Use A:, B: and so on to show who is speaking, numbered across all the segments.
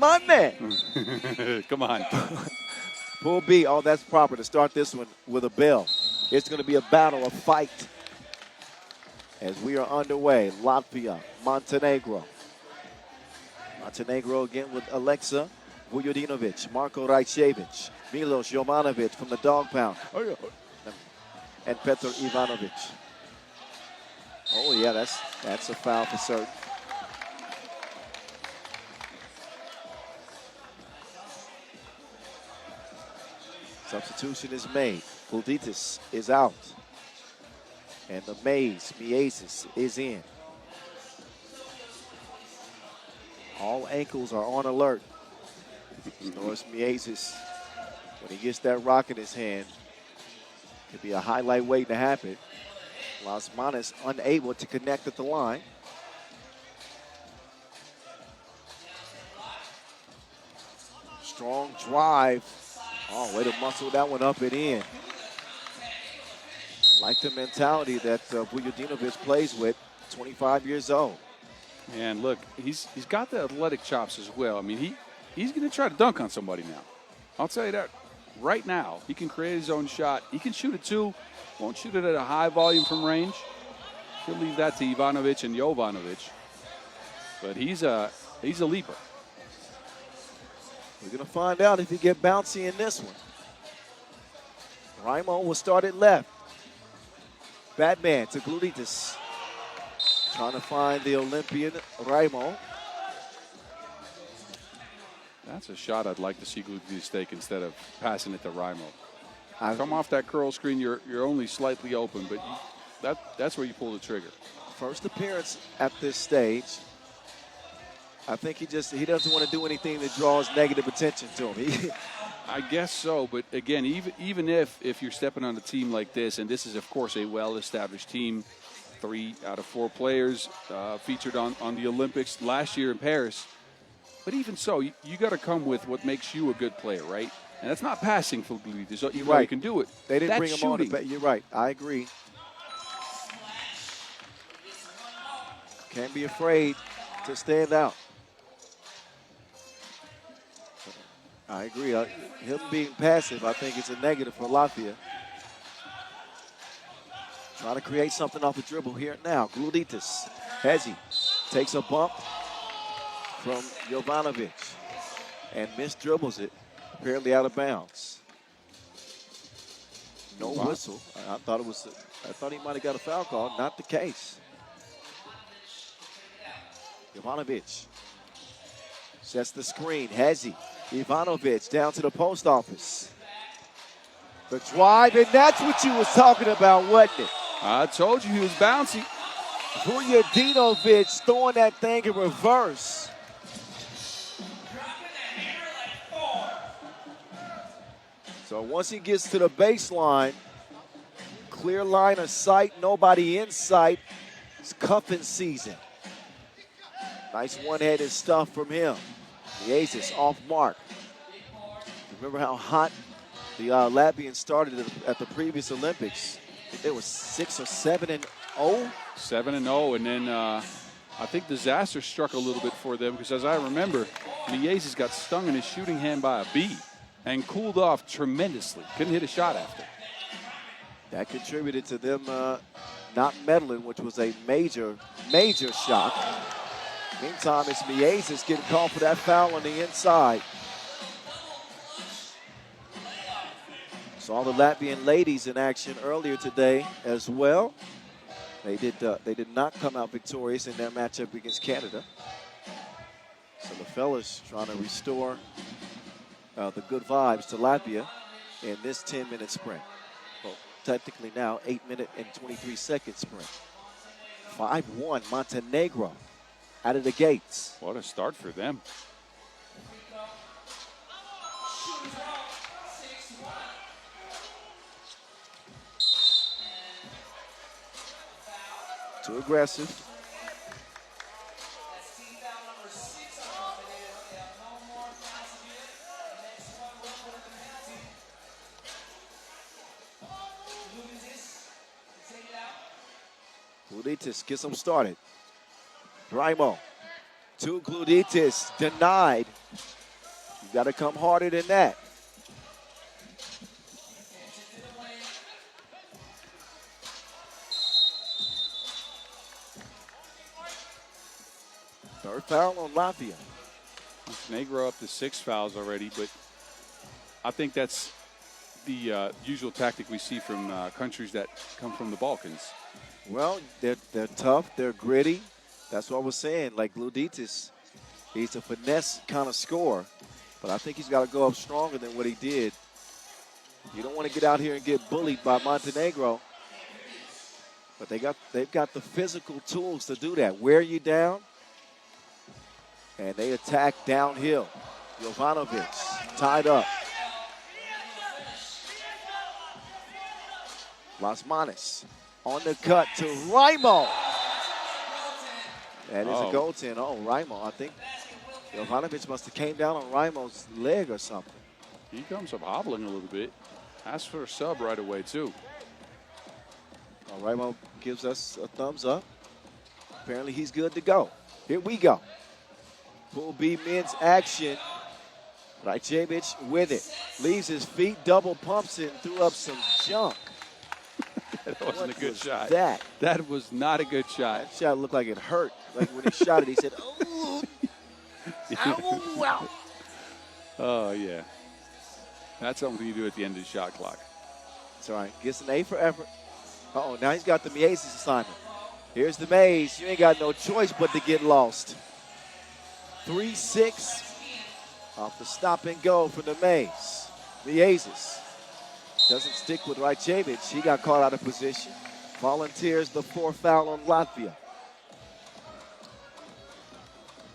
A: money.
B: Come on.
A: Pool B, oh, that's proper to start this one with a bell. It's going to be a battle, a fight. As we are underway, Latvia, Montenegro. Montenegro again with Alexa Vujadinovic, Marko Rajcevic, Milos Jovanovic from the dog pound, and Petar Ivanovic. Oh, yeah, that's a foul for certain. Substitution is made. Fulditis is out. And the Miezis is in. All ankles are on alert. Norris Miezis, when he gets that rock in his hand, could be a highlight waiting to happen. Las Manas unable to connect at the line. Strong drive. Oh, way to muscle that one up and in. Like the mentality that Vujadinovic plays with, 25 years old.
B: And look, he's got the athletic chops as well. I mean, he's going to try to dunk on somebody now. I'll tell you that right now. He can create his own shot. He can shoot it too. Won't shoot it at a high volume from range. He'll leave that to Ivanovic and Jovanovic. But he's a leaper.
A: We're going to find out if he get bouncy in this one. Raimo will start it left. Batman to Gluditis. Trying to find the Olympian Raimo.
B: That's a shot I'd like to see Gluditis take instead of passing it to Raimo. Come off that curl screen, you're only slightly open, but that's where you pull the trigger.
A: First appearance at this stage. I think he doesn't want to do anything that draws negative attention to him.
B: I guess so, but again, even if you're stepping on a team like this, and this is of course a well-established team, 3 out of 4 players featured on the Olympics last year in Paris. But even so, you got to come with what makes you a good player, right? And that's not passing for Gluditis. You're right. You can do it.
A: They didn't
B: that's
A: bring him
B: shooting.
A: on. You're right. I agree. Can't be afraid to stand out. I agree. Him being passive, I think, is a negative for Latvia. Trying to create something off the dribble here now. Gluditis. Hezi takes a bump from Jovanovic and misdribbles it, apparently out of bounds. No whistle. I thought he might have got a foul call. Not the case. Jovanovic sets the screen. Hezi. Ivanovic down to the post office. The drive, and that's what you was talking about, wasn't it?
B: I told you he was bouncy.
A: Vujadinovic throwing that thing in reverse. So once he gets to the baseline, clear line of sight, nobody in sight. It's cuffing season. Nice one-handed stuff from him. The Aces off mark. Remember how hot the Latvians started at the previous Olympics? I think they were 6 or 7-0.
B: 7-0, and then I think disaster struck a little bit for them because, as I remember, Miezis got stung in his shooting hand by a bee and cooled off tremendously. Couldn't hit a shot after.
A: That contributed to them not medaling, which was a major, major shock. Meantime, it's Miezis getting called for that foul on the inside. Saw the Latvian ladies in action earlier today as well. They did not come out victorious in their matchup against Canada. So the fellas trying to restore the good vibes to Latvia in this 10-minute sprint. Well, technically now 8-minute and 23-second sprint. 5-1 Montenegro out of the gates.
B: What a start for them.
A: Too aggressive. Gluditis gets them started. Raimo To Gluditis, denied. You got to come harder than that. Third foul on Latvia.
B: Montenegro up to 6 fouls already, but I think that's the usual tactic we see from countries that come from the Balkans.
A: Well, they're tough, they're gritty. That's what I was saying. Like Gluditis, he's a finesse kind of scorer, but I think he's got to go up stronger than what he did. You don't want to get out here and get bullied by Montenegro, but they've got the physical tools to do that. Wear you down, and they attack downhill. Jovanovic tied up. Lasmanis on the cut to Raimo. That is a goaltend. Oh, Raimo. I think Jovanovic must have came down on Raimo's leg or something.
B: He comes up hobbling a little bit. Asks for a sub right away, too.
A: Well, Raimo gives us a thumbs up. Apparently he's good to go. Here we go. Pool B men's action. Rajcevic with it. Leaves his feet, double pumps it, and threw up some junk.
B: That wasn't a good shot.
A: That
B: was not a good shot.
A: That shot looked like it hurt. Like when he shot it, he said, "Oh, ow."
B: Oh, yeah. That's something you do at the end of the shot clock.
A: It's all right. Gets an A for effort. Uh-oh, now he's got the Miezes assignment. Here's the Maze. You ain't got no choice but to get lost. 3-6 off the stop and go for the Maze. Miezes doesn't stick with Rajcevic. He got caught out of position. Volunteers the 4th foul on Latvia.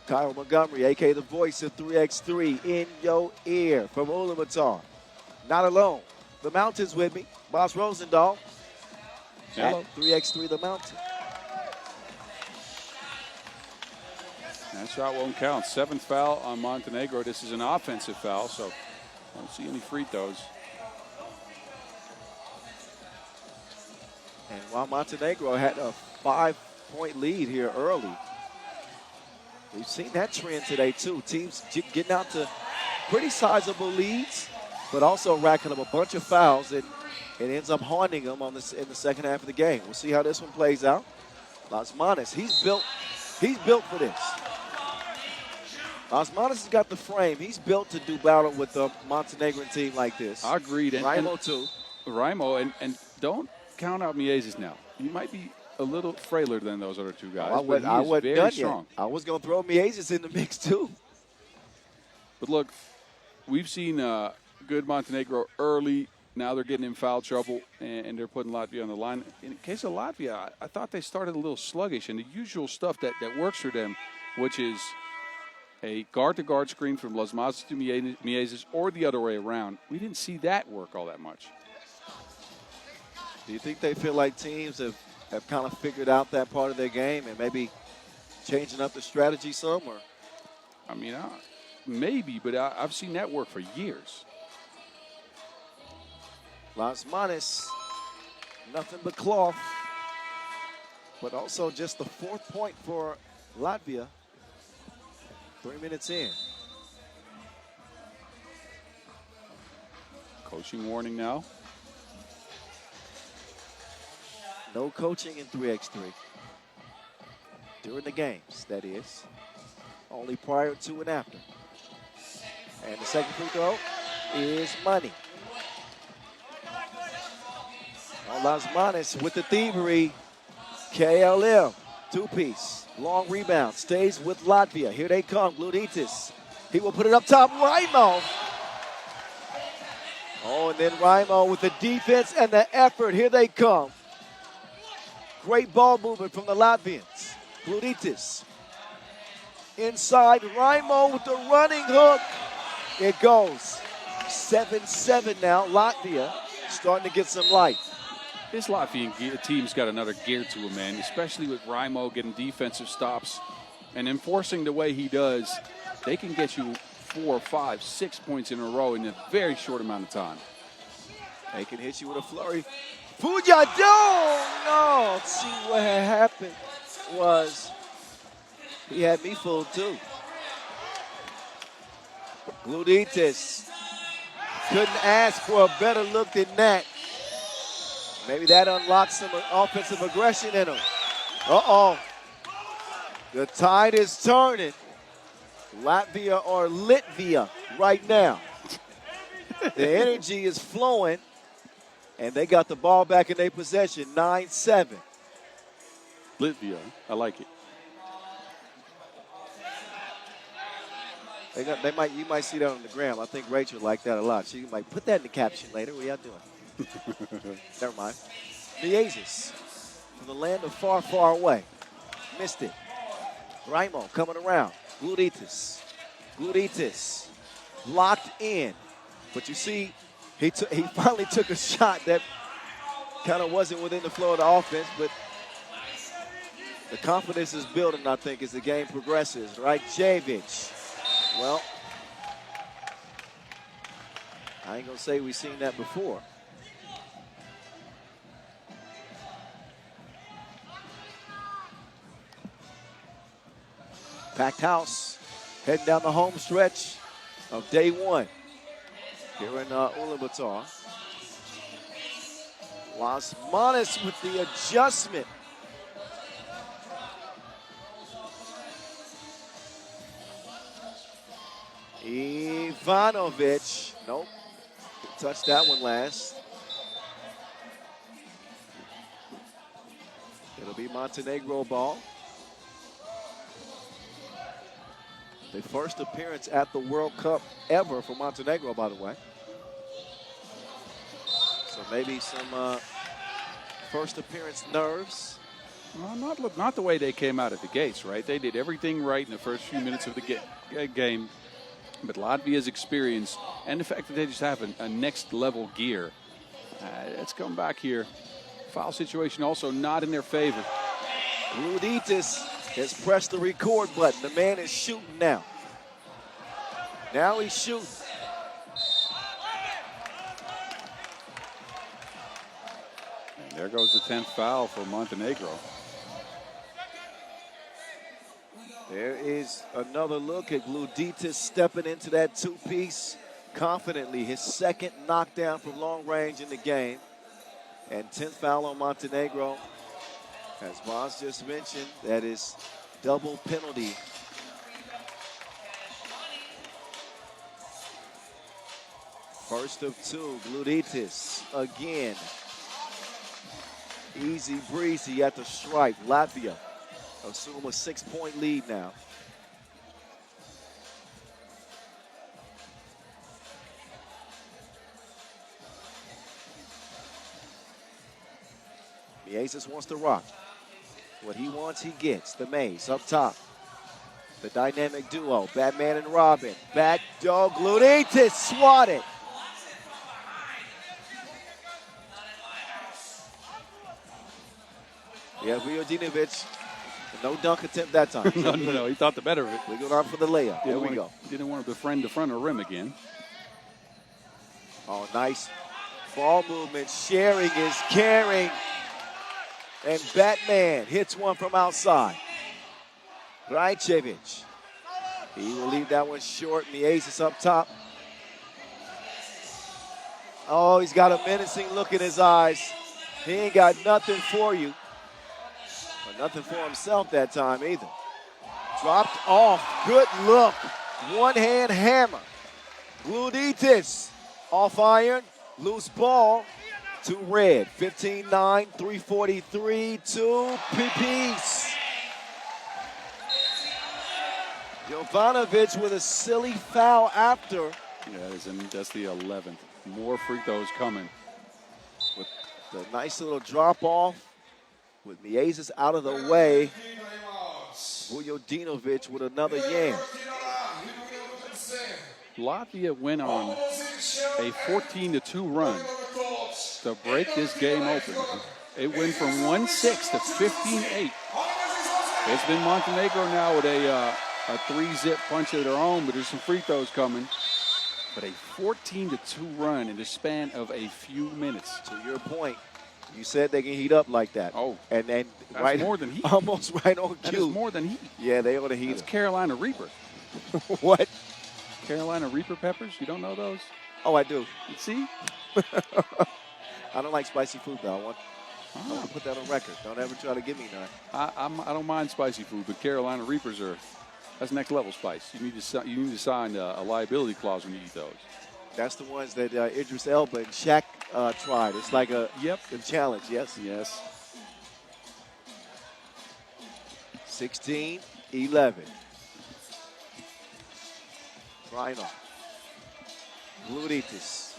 A: Kyle Montgomery, a.k.a. the voice of 3x3, in your ear from Ulaanbaatar. Not alone. The Mountain's with me. Boss Rosendahl.
B: Hello.
A: At 3x3 The Mountain.
B: That shot won't count. 7th foul on Montenegro. This is an offensive foul, so I don't see any free throws.
A: And while Montenegro had a 5-point lead here early, we've seen that trend today too. Teams getting out to pretty sizable leads, but also racking up a bunch of fouls that it ends up haunting them in the second half of the game. We'll see how this one plays out. Lasmanis, he's built for this. Lasmanis has got the frame. He's built to do battle with the Montenegrin team like this.
B: Agreed.
A: Raimo too.
B: Raimo, and don't count out Miezes now. He might be a little frailer than those other two guys. But he is very strong.
A: I was going to throw Miezes in the mix too.
B: But look, we've seen good Montenegro early. Now they're getting in foul trouble, and they're putting Latvia on the line. In the case of Latvia, I thought they started a little sluggish, and the usual stuff that works for them, which is a guard-to-guard screen from Lasmanis to Miezes or the other way around. We didn't see that work all that much.
A: Do you think they feel like teams have kind of figured out that part of their game and maybe changing up the strategy some? Or?
B: I mean, maybe, but I've seen that work for years.
A: Lasmanis, nothing but cloth, but also just the 4th point for Latvia. 3 minutes in.
B: Coaching warning now.
A: No coaching in 3x3. During the games, that is. Only prior to and after. And the second free throw is money. Lasmanis with the thievery. KLM, 2-piece. Long rebound. Stays with Latvia. Here they come. Gluditis. He will put it up top. Raimo. Oh, and then Raimo with the defense and the effort. Here they come. Great ball movement from the Latvians. Gluditis. Inside. Raimo with the running hook. It goes. 7-7 now. Latvia starting to get some life.
B: This Latvian team's got another gear to him, man, especially with Raimo getting defensive stops and enforcing the way he does. They can get you 4, 5, 6 points in a row in a very short amount of time.
A: They can hit you with a flurry. Fujado! No! See what had happened was He had me fooled too. Gluditis couldn't ask for a better look than that. Maybe that unlocks some offensive aggression in him. Uh-oh. The tide is turning. Latvia or Latvia right now. The energy is flowing, and they got the ball back in their possession, 9-7.
B: Latvia, I like it.
A: You might see that on the gram. I think Rachel liked that a lot. She might put that in the caption later. What y'all doing? Never mind. Miezes from the land of far, far away. Missed it. Raimo coming around. Gluditis. Locked in. But you see, he finally took a shot that kind of wasn't within the flow of the offense, but the confidence is building, I think, as the game progresses. Right, Javic. Well, I ain't going to say we've seen that before. Packed house, heading down the home stretch of day one here in Ulaanbaatar. Las Manas with the adjustment. Ivanovic, nope, touched that one last. It'll be Montenegro ball. The first appearance at the World Cup ever for Montenegro, by the way. So maybe some first appearance nerves.
B: Well, not the way they came out of the gates, right? They did everything right in the first few minutes of the game. But Latvia's experience and the fact that they just have a next level gear. Let's come back here. Foul situation also not in their favor.
A: Gluditis has pressed the record button. The man is shooting now. Now he's shooting.
B: And there goes the 10th foul for Montenegro.
A: There is another look at Gluditis stepping into that two-piece confidently. His second knockdown from long range in the game. And 10th foul on Montenegro. As Boz just mentioned, that is double penalty. First of two, Gluditis again. Easy breezy at the stripe. Latvia assume a 6-point lead now. Miezes wants to rock. What he wants, he gets. The Maze up top. The dynamic duo, Batman and Robin. Back dog, Gluditis swatted. Yeah, Vujadinovic, no dunk attempt that time.
B: No, he thought the better of it.
A: We go down for the layup. There we go.
B: Didn't want to befriend the front of the rim again.
A: Oh, nice ball movement. Sharing is caring. And Batman hits one from outside. Rajcevic. He will leave that one short. Miezes up top. Oh, he's got a menacing look in his eyes. He ain't got nothing for you. But nothing for himself that time either. Dropped off. Good look. One-hand hammer. Gluditis off iron. Loose ball. To red. 15-9, 3:43, 2 PPs. Jovanovic with a silly foul after.
B: Yeah, that's the 11th. More free throws coming.
A: With the nice little drop off. With Miezes out of the way. Vujadinovic with another yam.
B: Latvia went on a 14-2 run to break this game open. It went from 1-6 to 15-8. It's been Montenegro now with a 3-zip punch of their own, but there's some free throws coming. But a 14-2 run in the span of a few minutes.
A: To your point, You said they can heat up like that.
B: Oh,
A: and
B: that's
A: right,
B: more than heat.
A: Almost right on
B: That
A: cue.
B: is more than heat.
A: Yeah, they ought to heat
B: That's
A: up.
B: Carolina Reaper.
A: What?
B: Carolina Reaper peppers? You don't know those?
A: Oh, I do.
B: See?
A: I don't like spicy food, though. I want to put that on record. Don't ever try to give me none.
B: I don't mind spicy food, but Carolina Reapers that's next level spice. You need to sign a liability clause when you eat those.
A: That's the ones that Idris Elba and Shaq tried. It's like a challenge, yes?
B: Yes.
A: 16-11. Right on. Bluritis.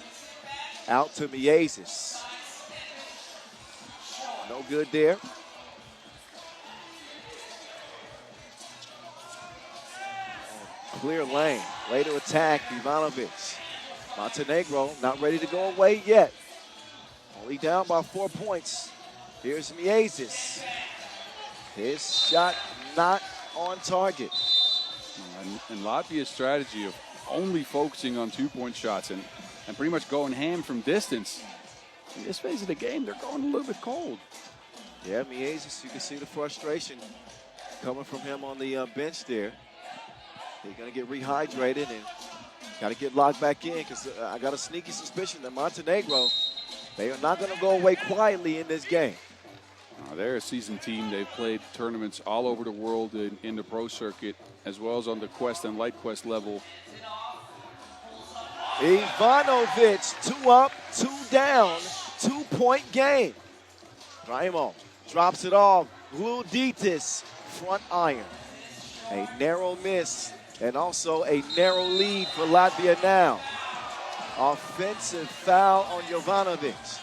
A: Out to Miezis. No good there. Clear lane. Way to attack Ivanovic. Montenegro not ready to go away yet. Only down by 4 points. Here's Miezis. His shot not on target.
B: And Latvia's strategy of only focusing on 2-point shots and pretty much going ham from distance. In this phase of the game, they're going a little bit cold.
A: Yeah, Miezis, you can see the frustration coming from him on the bench there. He's going to get rehydrated and got to get locked back in because I got a sneaky suspicion that Montenegro, they are not going to go away quietly in this game.
B: They're a seasoned team. They've played tournaments all over the world in the pro circuit, as well as on the Quest and Light Quest level.
A: Ivanovic, 2 up, 2 down, 2-point game. Raimo drops it off. Bluritis, front iron. A narrow miss and also a narrow lead for Latvia now. Offensive foul on Jovanovic.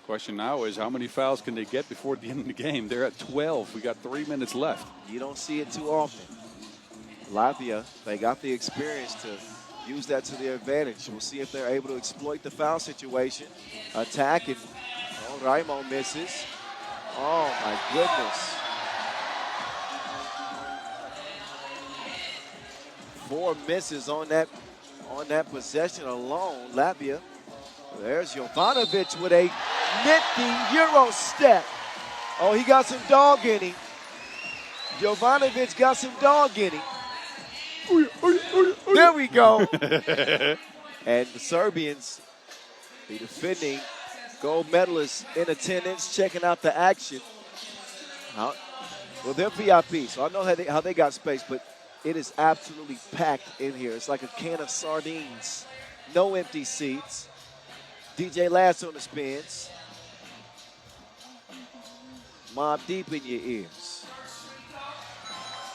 B: Question now is how many fouls can they get before the end of the game? They're at 12. We got 3 minutes left.
A: You don't see it too often. Latvia, they got the experience to use that to their advantage. We'll see if they're able to exploit the foul situation. Attack and Raimo misses. Oh my goodness. 4 misses on that possession alone. Latvia. There's Jovanovic with a nifty Euro step. Oh, he got some dog in him. Jovanovic got some dog in him. There we go. And the Serbians, the defending gold medalists in attendance, checking out the action. Well, they're VIP, so I know how they got space, but it is absolutely packed in here. It's like a can of sardines. No empty seats. DJ Last on the spins. Mob deep in your ears.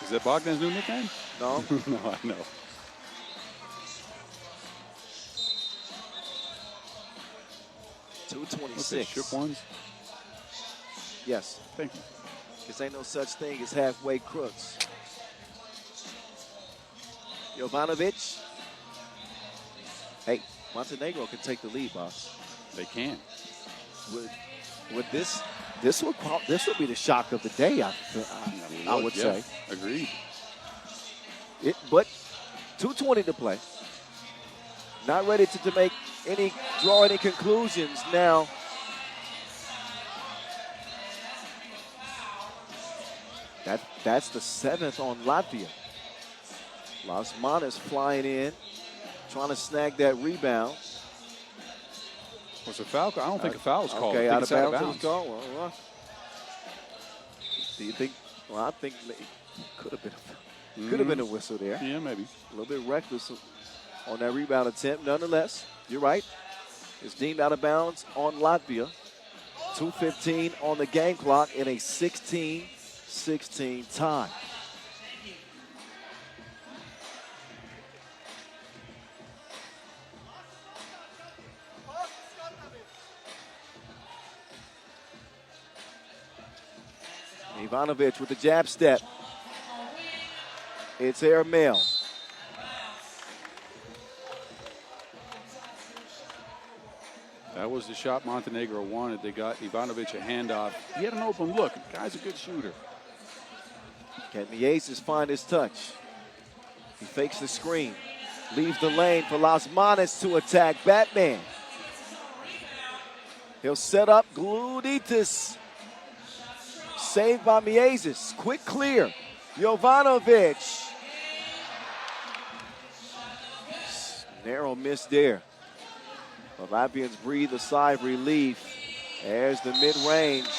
B: Is that Bogdan's new nickname?
A: No.
B: No, I know.
A: .226.
B: Shook ones?
A: Yes.
B: Thank you.
A: Because ain't no such thing as halfway crooks. Jovanovic. Hey, Montenegro can take the lead, boss.
B: They can.
A: With this would be the shock of the day, I would say.
B: Agreed.
A: But 2:20 to play. Not ready to draw any conclusions now. That's the 7th on Latvia. Las Manas flying in, trying to snag that rebound.
B: Was a foul? I don't think a foul was called.
A: Okay,
B: I
A: out
B: think
A: of
B: it's
A: bounds. Well, do you think? Well, I think it could have been a whistle there.
B: Yeah, maybe.
A: A little bit reckless on that rebound attempt. Nonetheless, you're right. It's deemed out of bounds on Latvia. 2:15 on the game clock in a 16-16 tie. Ivanovic with the jab step. It's airmail.
B: That was the shot Montenegro wanted. They got Ivanovic a handoff. He had an open look. The guy's a good shooter.
A: Can Miezis find his touch? He fakes the screen. Leaves the lane for Lasmanis to attack Batman. He'll set up Gluditis. Saved by Miezis. Quick clear. Jovanovic. Narrow miss there. The Latvians breathe a sigh of relief. There's the mid-range.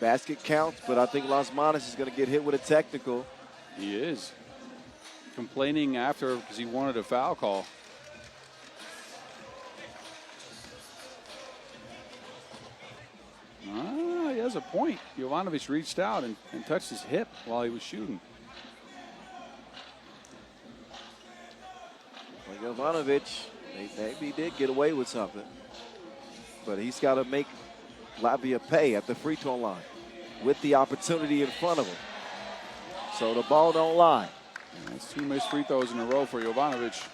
A: Basket counts, but I think Lasmanis is going to get hit with a technical.
B: He is. Complaining after because he wanted a foul call. He has a point. Jovanovic reached out and touched his hip while he was shooting.
A: Well, Jovanovic, maybe he did get away with something, but he's got to make Latvia pay at the free throw line with the opportunity in front of him. So the ball don't lie.
B: And that's 2 missed free throws in a row for Jovanovic.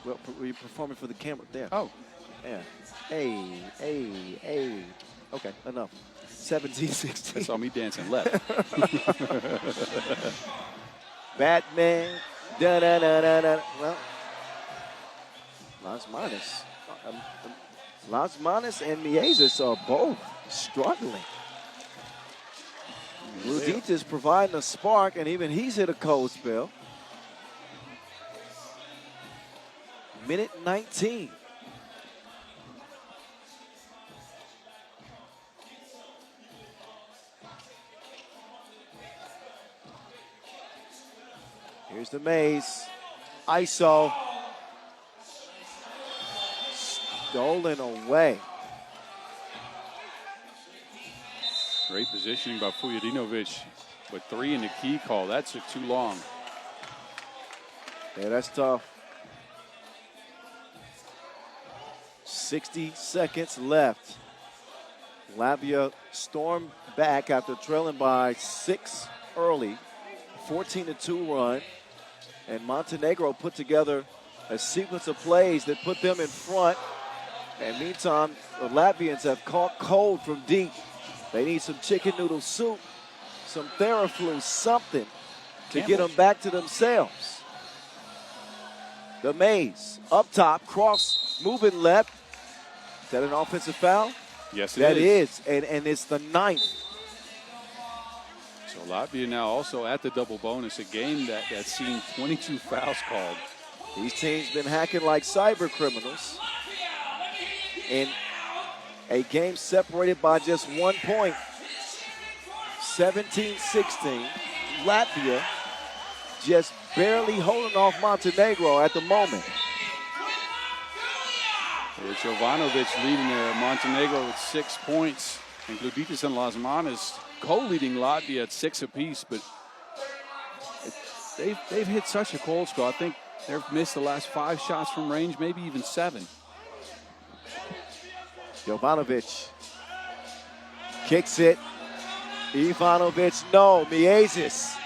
A: Well, were you performing for the camera there?
B: Oh.
A: Yeah. Hey. Okay, enough. 17-16.
B: That's all me dancing left.
A: Batman. Da-da-da-da-da. Well, Lasmanis and Miezis are both struggling. Gluditis providing a spark, and even he's hit a cold spell. Minute 19. Here's the maze. ISO. Stolen away.
B: Great positioning by Fujadinovic, but 3 in the key call. That took too long.
A: Yeah, that's tough. 60 seconds left. Latvia stormed back after trailing by 6 early. 14-2 run. And Montenegro put together a sequence of plays that put them in front. And meantime, the Latvians have caught cold from deep. They need some chicken noodle soup, some Theraflu, something to get them back to themselves. The maze, up top, cross, moving left. Is that an offensive foul?
B: Yes,
A: that is. And it's the 9th.
B: So Latvia now also at the double bonus, a game that's seen 22 fouls called.
A: These teams been hacking like cyber criminals. In a game separated by just 1 point, 17-16. Latvia just barely holding off Montenegro at the moment.
B: It's Jovanovic leading Montenegro with 6 points, and Gluditis and Lasmanis co-leading Latvia at 6 apiece. But they've hit such a cold spell. I think they've missed the last 5 shots from range, maybe even 7.
A: Jovanovic kicks it. Ivanovic, no. Miezis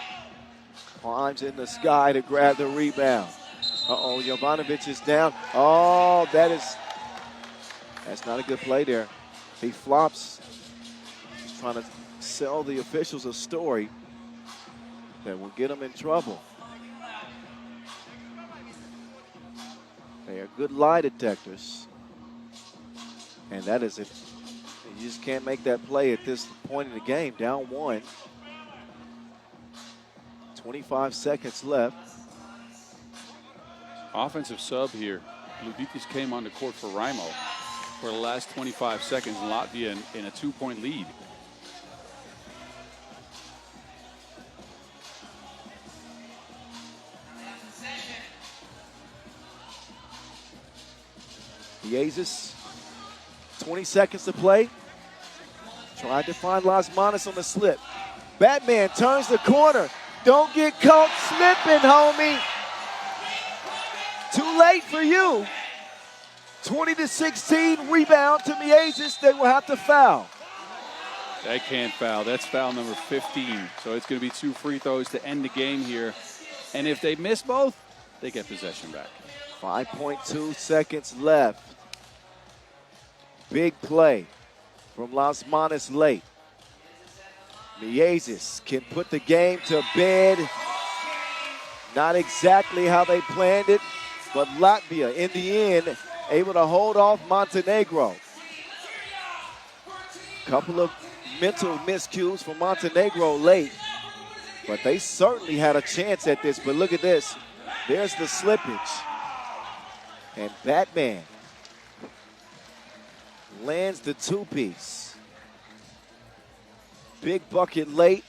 A: climbs in the sky to grab the rebound. Uh-oh, Jovanovic is down. Oh, that's not a good play there. He flops. He's trying to sell the officials a story that will get him in trouble. They are good lie detectors. And that is it. You just can't make that play at this point in the game. Down 1. 25 seconds left.
B: Offensive sub here. Gluditis came on the court for Raimo for the last 25 seconds. Latvia in a 2-point lead.
A: Miezis, 20 seconds to play. Tried to find Lasmanis on the slip. Batman turns the corner. Don't get caught slipping, homie. Too late for you. 20-16 rebound to Miezis. They will have to foul.
B: They can't foul. That's foul number 15. So it's going to be 2 free throws to end the game here. And if they miss both, they get possession back.
A: 5.2 seconds left. Big play from Lasmanis late. Miezis can put the game to bed. Not exactly how they planned it, but Latvia, in the end, able to hold off Montenegro. Couple of mental miscues for Montenegro late, but they certainly had a chance at this. But look at this. There's the slippage. And Batman lands the two-piece. Big bucket late.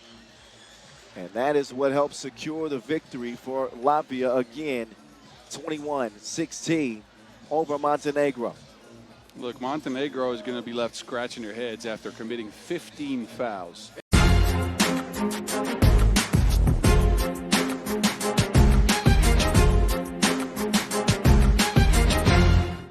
A: And that is what helps secure the victory for Latvia again, 21-16 over Montenegro.
B: Look, Montenegro is going to be left scratching their heads after committing 15 fouls.